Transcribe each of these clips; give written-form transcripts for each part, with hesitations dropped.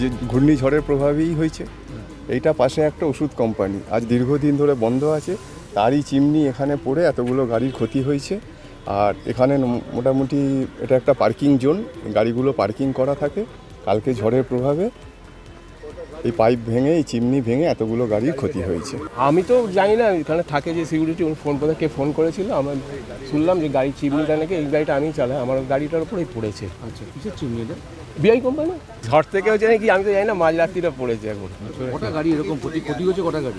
যে ঘূর্ণিঝড়ের প্রভাবেই হয়েছে। এইটা পাশে একটা ওষুধ কোম্পানি, আজ দীর্ঘদিন ধরে বন্ধ আছে, তারই চিমনি এখানে পড়ে এতগুলো গাড়ির ক্ষতি হয়েছে। আর এখানে মোটামুটি এটা একটা পার্কিং জোন, গাড়িগুলো পার্কিং করা থাকে। কালকে ঝড়ের প্রভাবে এই পাইপ ভেঙে, এই চিমনি ভেঙে এতগুলো গাড়ির ক্ষতি হয়েছে। আমি তো জানি না, এখানে থাকে যে সিকিউরিটি, উনি ফোন করে কে ফোন করেছিল, আমরা শুনলাম যে গাড়ি চিমনিটা নাকি, এই গাড়িটা আমি চালাই, আমার গাড়িটার উপরেই পড়েছে। আচ্ছা, কিসের চিমনিটা? বিআই কোম্পানি ঝড় থেকে হচ্ছে নাকি আমি তো জানি না, মাঝরাত্রিটা পড়েছে এখন। কটা গাড়ি এরকম ক্ষতি হয়েছে? কটা গাড়ি?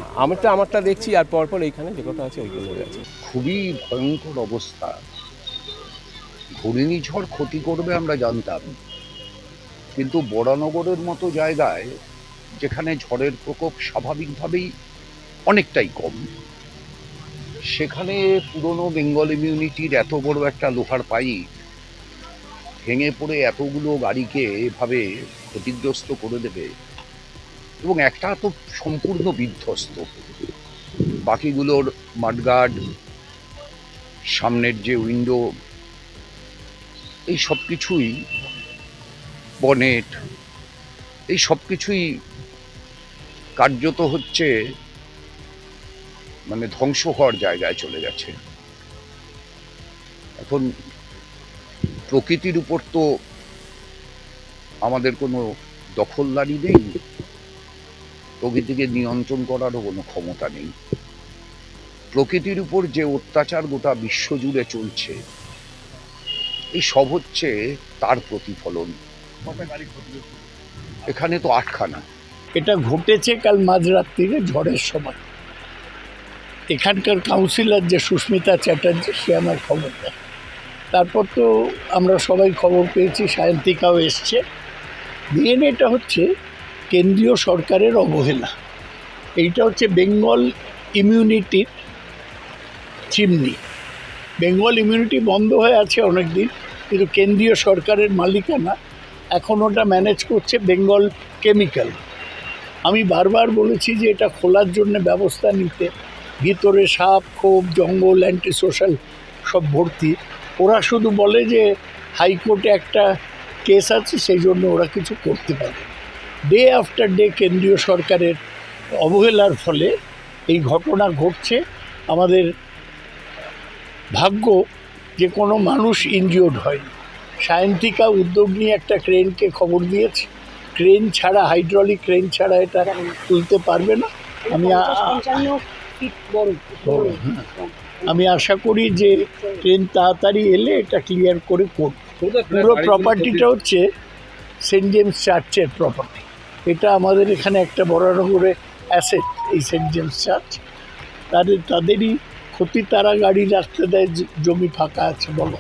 আমারটা দেখছি, আর পরপর এইখানে যে কথা আছে ওইগুলো আছে। খুবই ভয়ঙ্কর অবস্থা। ঘূর্ণিঝড় ক্ষতি করবে আমরা জানতাম, কিন্তু বরানগরের মতো জায়গায় যেখানে ঝড়ের প্রকোপ স্বাভাবিকভাবেই অনেকটাই কম, সেখানে পুরনো বেঙ্গল ইমিউনিটির এত বড় একটা লোহার পাইপ ভেঙে পড়ে এতগুলো গাড়িকে এভাবে ক্ষতিগ্রস্ত করে দেবে, এবং একটা তো সম্পূর্ণ বিধ্বস্ত, বাকিগুলোর মাডগার্ড, সামনের যে উইন্ডো, এই সব কিছুই, বনেট, এই সব কিছুই কার্যত হচ্ছে মানে ধ্বংস হওয়ার জায়গায় চলে গেছে। এখন প্রকৃতির উপর তো আমাদের কোনো দখলদারি নেই, প্রকৃতিকে নিয়ন্ত্রণ করারও কোনো ক্ষমতা নেই। প্রকৃতির উপর যে অত্যাচার গোটা বিশ্বজুড়ে চলছে, এই সব হচ্ছে তার প্রতিফলন। এখানে তো 8খানা। এটা ঘটেছে কাল মাঝরাত্রিরে ঝড়ের সময়। এখানকার কাউন্সিলর যে সুস্মিতা চ্যাটার্জি, সে আমার খবর দেয়। তারপর তো আমরা সবাই খবর পেয়েছি, সায়ন্তিকাও এসছে। মেন এটা হচ্ছে কেন্দ্রীয় সরকারের অবহেলা। এইটা হচ্ছে বেঙ্গল ইমিউনিটির চিমনি। বেঙ্গল ইমিউনিটি বন্ধ হয়ে আছে অনেক দিন, কিন্তু কেন্দ্রীয় সরকারের মালিকানা, এখন ওটা ম্যানেজ করছে বেঙ্গল কেমিক্যাল। আমি বারবার বলেছি যে এটা খোলার জন্য ব্যবস্থা নিতে। ভিতরে সাপ, খোপ, জঙ্গল, অ্যান্টি সোশ্যাল সব ভর্তি। ওরা শুধু বলে যে হাইকোর্টে একটা কেস আছে, সেই জন্য ওরা কিছু করতে পারে। ডে আফটার ডে কেন্দ্রীয় সরকারের অবহেলার ফলে এই ঘটনা ঘটছে। আমাদের ভাগ্য যে কোনো মানুষ ইনজিওর্ড হয়নি। সায়ন্তিকা উদ্যোগ নিয়ে একটা ক্রেনকে খবর দিয়েছে, ক্রেন ছাড়া, হাইড্রোলিক ক্রেন ছাড়া এটা তুলতে পারবে না। আমি আশা করি যে ট্রেন তাড়াতাড়ি এলে এটা ক্লিয়ার করে করবে। পুরো প্রপার্টিটা হচ্ছে সেন্ট জেমস চার্চের প্রপার্টি। এটা আমাদের এখানে একটা বরানগরে অ্যাসেট, এই সেন্ট জেমস চার্চ। তাদেরই ক্ষতি, তারা গাড়ি রাখতে দেয়, জমি ফাঁকা আছে বলো।